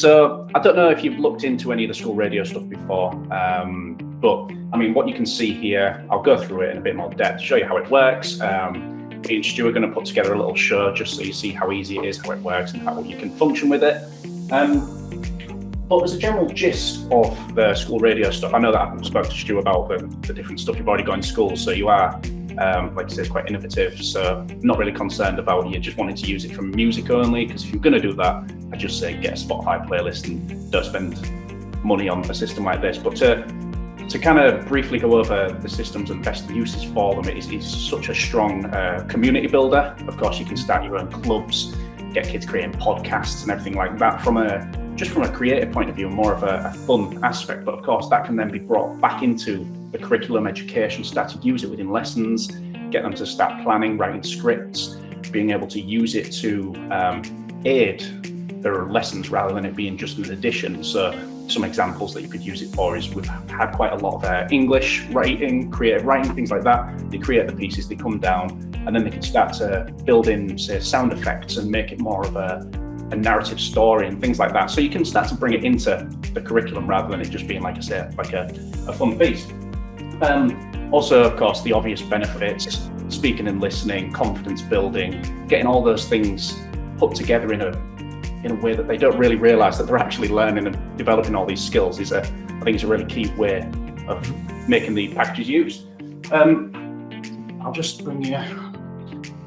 So I don't know if you've looked into any of the school radio stuff before, but I mean, what you can see here, I'll go through it in a bit more depth, show you how it works. Me and Stu are going to put together a little show just so you see how easy it is, how it works, and how you can function with it. But as a general gist of the school radio stuff, I know that I spoke to Stu about the different stuff you've already got in school, so you are, like I said, quite innovative, so not really concerned about you just wanting to use it for music only, because if you're going to do that, I just say get a Spotify playlist and don't spend money on a system like this. But to kind of briefly go over the systems and best uses for them, it's such a strong community builder. Of course, you can start your own clubs, get kids creating podcasts and everything like that from a creative point of view, more of a fun aspect. But of course, that can then be brought back into the curriculum education, start to use it within lessons, get them to start planning, writing scripts, being able to use it to aid their lessons rather than it being just an addition. So some examples that you could use it for is we've had quite a lot of English writing, creative writing, things like that. They create the pieces, they come down, and then they can start to build in, say, sound effects and make it more of a narrative story and things like that. So you can start to bring it into the curriculum rather than it just being, like I said, like a fun piece. Also, of course, the obvious benefits, speaking and listening, confidence building, getting all those things put together in a way that they don't really realize that they're actually learning and developing all these skills I think is a really key way of making the packages used. I'll just bring you a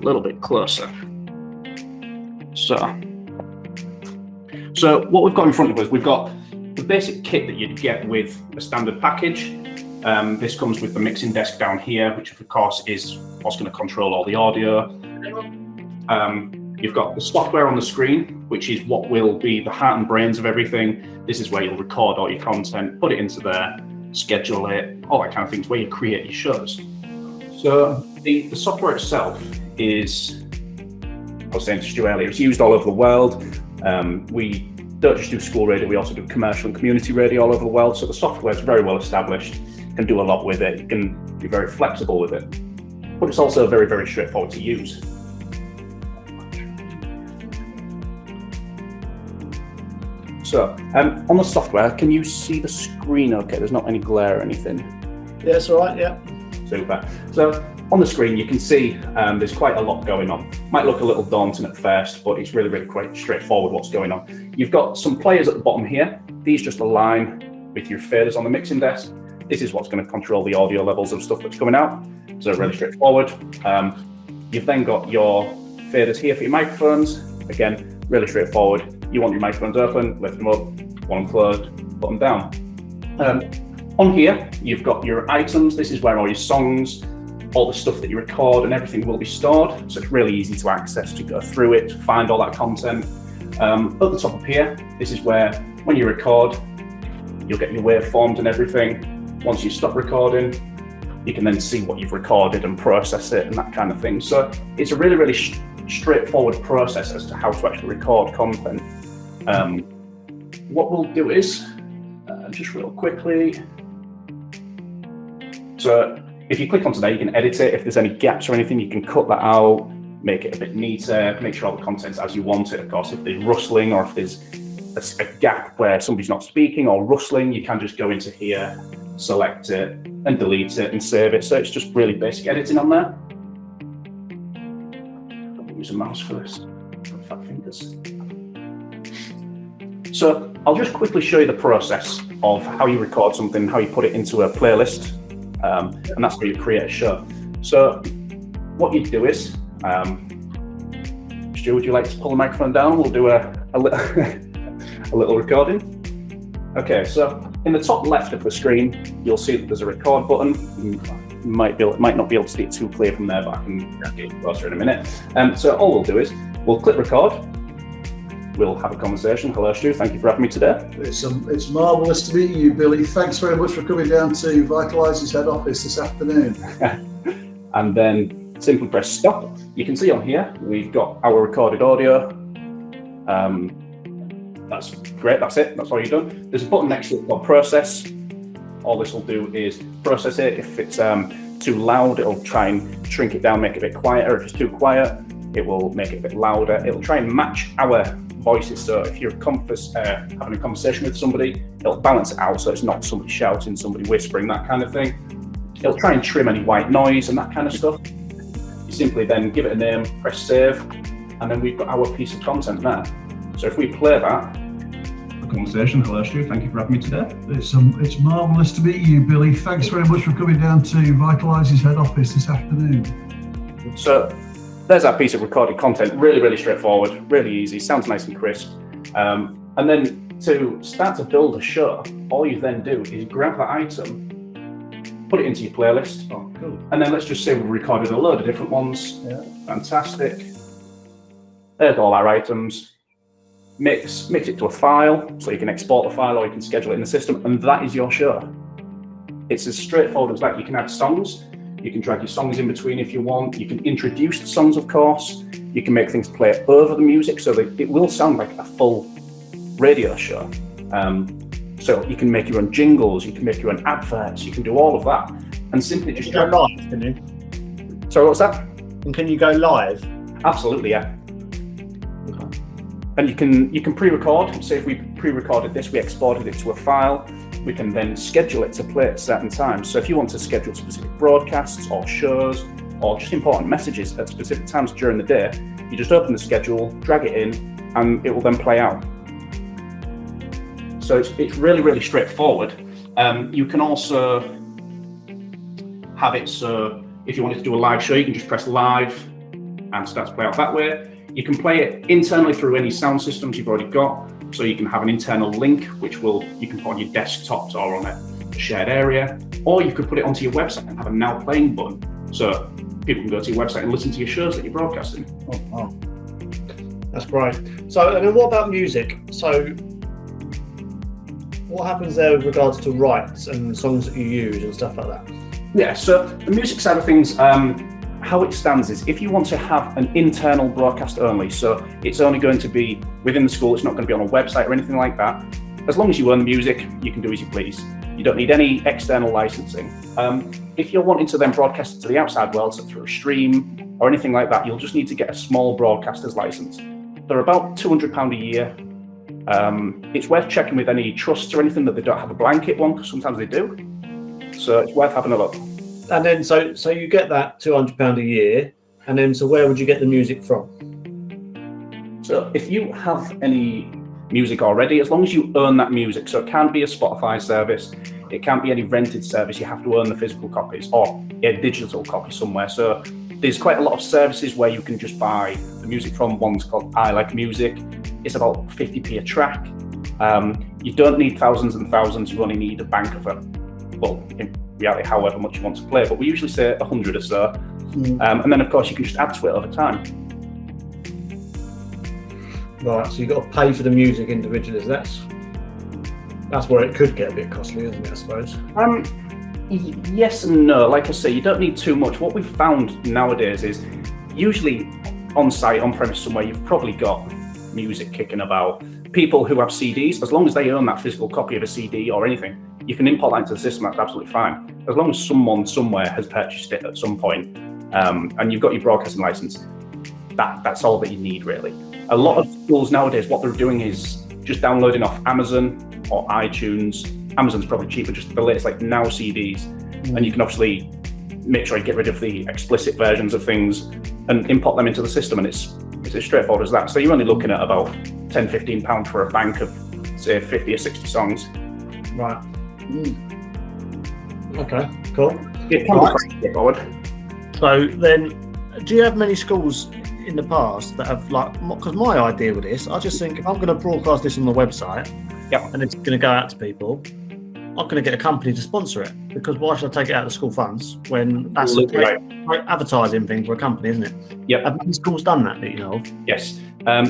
little bit closer. So what we've got in front of us, we've got the basic kit that you'd get with a standard package. This comes with the mixing desk down here, which of course is what's going to control all the audio. You've got the software on the screen, which is what will be the heart and brains of everything. This is where you'll record all your content, put it into there, schedule it, all that kind of things, where you create your shows. So the software itself is, I was saying to Stu earlier, it's used all over the world. We don't just do school radio, we also do commercial and community radio all over the world. So the software is very well established, you can do a lot with it, you can be very flexible with it, but it's also very, very straightforward to use. So on the software, can you see the screen okay? There's not any glare or anything. Yeah, it's all right, yeah. Super. So on the screen, you can see there's quite a lot going on. Might look a little daunting at first, but it's really, really quite straightforward what's going on. You've got some players at the bottom here. These just align with your faders on the mixing desk. This is what's going to control the audio levels of stuff that's coming out. So really straightforward. You've then got your faders here for your microphones. Again, really straightforward. You want your microphones open, lift them up, want them closed, put them down. On here, you've got your items. This is where all your songs, all the stuff that you record and everything will be stored. So it's really easy to access, to go through it, to find all that content. At the top of here, this is where, when you record, you'll get your waveforms and everything. Once you stop recording, you can then see what you've recorded and process it and that kind of thing. So it's a really, really straightforward process as to how to actually record content. What we'll do is, just real quickly, so if you click onto there, you can edit it. If there's any gaps or anything, you can cut that out, make it a bit neater, make sure all the content's as you want it. Of course, if there's rustling or if there's a gap where somebody's not speaking or rustling, you can just go into here, select it and delete it and save it. So it's just really basic editing on there. I'll use a mouse for this, fat fingers. So I'll just quickly show you the process of how you record something, how you put it into a playlist, and that's where you create a show. So what you do is, Stu, would you like to pull the microphone down? We'll do a little recording. Okay, so in the top left of the screen, you'll see that there's a record button. You might not be able to see it too clear from there, but I can get closer in a minute. So all we'll do is, we'll click record. We'll have a conversation. Hello, Stu. Thank you for having me today. It's marvellous to meet you, Billy. Thanks very much for coming down to Vitalize's head office this afternoon. And then simply press stop. You can see on here, we've got our recorded audio. That's great. That's it. That's all you've done. There's a button next to it called process. All this will do is process it. If it's too loud, it'll try and shrink it down, make it a bit quieter. If it's too quiet, it will make it a bit louder. It'll try and match our voices. So if you're having a conversation with somebody, it'll balance it out so it's not somebody shouting, somebody whispering, that kind of thing. It'll try and trim any white noise and that kind of stuff. You simply then give it a name, press save, and then we've got our piece of content there. So if we play that, a conversation, hello Stu, thank you for having me today. It's marvellous to meet you, Billy. Thanks very much for coming down to Vitalize's head office this afternoon. So there's our piece of recorded content, really, really straightforward, really easy, sounds nice and crisp. And then to start to build a show, all you then do is grab that item, put it into your playlist. Oh, cool. And then let's just say we've recorded a load of different ones. Yeah. Fantastic. There's all our items. Mix it to a file, so you can export the file or you can schedule it in the system, and that is your show. It's as straightforward as that. You can add songs, you can drag your songs in between if you want, you can introduce the songs, of course, you can make things play over the music so that it will sound like a full radio show. So you can make your own jingles, you can make your own adverts, you can do all of that, and simply just go live, can you? Sorry, what's that? And can you go live? Absolutely, yeah. And you can pre-record. Say if we pre-recorded this, we exported it to a file, we can then schedule it to play at certain times. So if you want to schedule specific broadcasts or shows or just important messages at specific times during the day, you just open the schedule, drag it in, and it will then play out. So it's really, really straightforward. You can also have it so if you wanted to do a live show, you can just press live and start to play out that way. You can play it internally through any sound systems you've already got. So you can have an internal link, which you can put on your desktop or on a shared area, or you could put it onto your website and have a now playing button. So people can go to your website and listen to your shows that you're broadcasting. Oh, wow. That's great. So, and then what about music? So what happens there with regards to rights and songs that you use and stuff like that? Yeah, so the music side of things, how it stands is if you want to have an internal broadcast only, so it's only going to be within the school, it's not going to be on a website or anything like that. As long as you own the music, you can do as you please. You don't need any external licensing. If you're wanting to then broadcast it to the outside world, so through a stream or anything like that, you'll just need to get a small broadcaster's license. They're about £200 a year. It's worth checking with any trusts or anything that they don't have a blanket one, because sometimes they do. So it's worth having a look. And then, so you get that £200 a year, and then, so where would you get the music from? So if you have any music already, as long as you own that music, so it can't be a Spotify service, it can't be any rented service, you have to own the physical copies or a digital copy somewhere. So there's quite a lot of services where you can just buy the music from. One's called I Like Music. It's about 50p a track. You don't need thousands and thousands, you only need a bank of them. Well, in reality, however much you want to play, but we usually say 100 or so. And then, of course, you can just add to it over time. Right, so you've got to pay for the music individually. That's where it could get a bit costly, isn't it, I suppose? Yes and no. Like I say, you don't need too much. What we've found nowadays is usually on site, on premise somewhere, you've probably got music kicking about. People who have CDs, as long as they own that physical copy of a CD or anything, you can import that into the system, that's absolutely fine. As long as someone somewhere has purchased it at some point, and you've got your broadcasting license, that's all that you need, really. A lot of schools nowadays, what they're doing is just downloading off Amazon or iTunes. Amazon's probably cheaper, just the latest like Now CDs. And you can obviously make sure you get rid of the explicit versions of things and import them into the system, and it's as straightforward as that. So you're only looking at about £10-15 for a bank of, say, 50 or 60 songs. Right. Okay, cool. It can be quite straightforward. So then, do you have many schools in the past that have, like, because my idea with this, I just think if I'm going to broadcast this on the website, and it's going to go out to people, I'm going to get a company to sponsor it, because why should I take it out of the school funds when that's a great advertising thing for a company, isn't it? Yep. Have many schools done that you know of? Yes.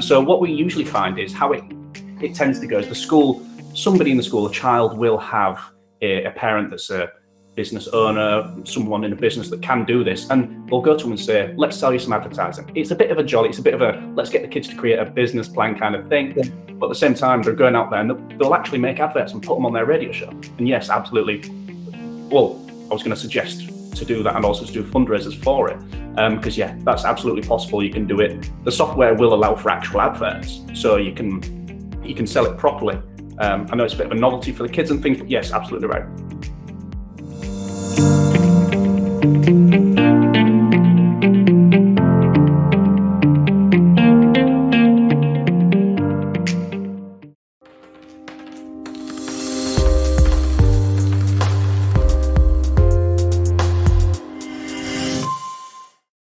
So what we usually find is how it tends to go is the school, somebody in the school, a child will have a parent that's a business owner, someone in a business that can do this, and they'll go to them and say, let's sell you some advertising. It's a bit of a jolly, it's a bit of a, let's get the kids to create a business plan kind of thing. Yeah. But at the same time, they're going out there and they'll actually make adverts and put them on their radio show. And yes, absolutely. Well, I was going to suggest to do that and also to do fundraisers for it. Because yeah, that's absolutely possible. You can do it. The software will allow for actual adverts, so you can sell it properly. I know it's a bit of a novelty for the kids and things, but yes, absolutely right.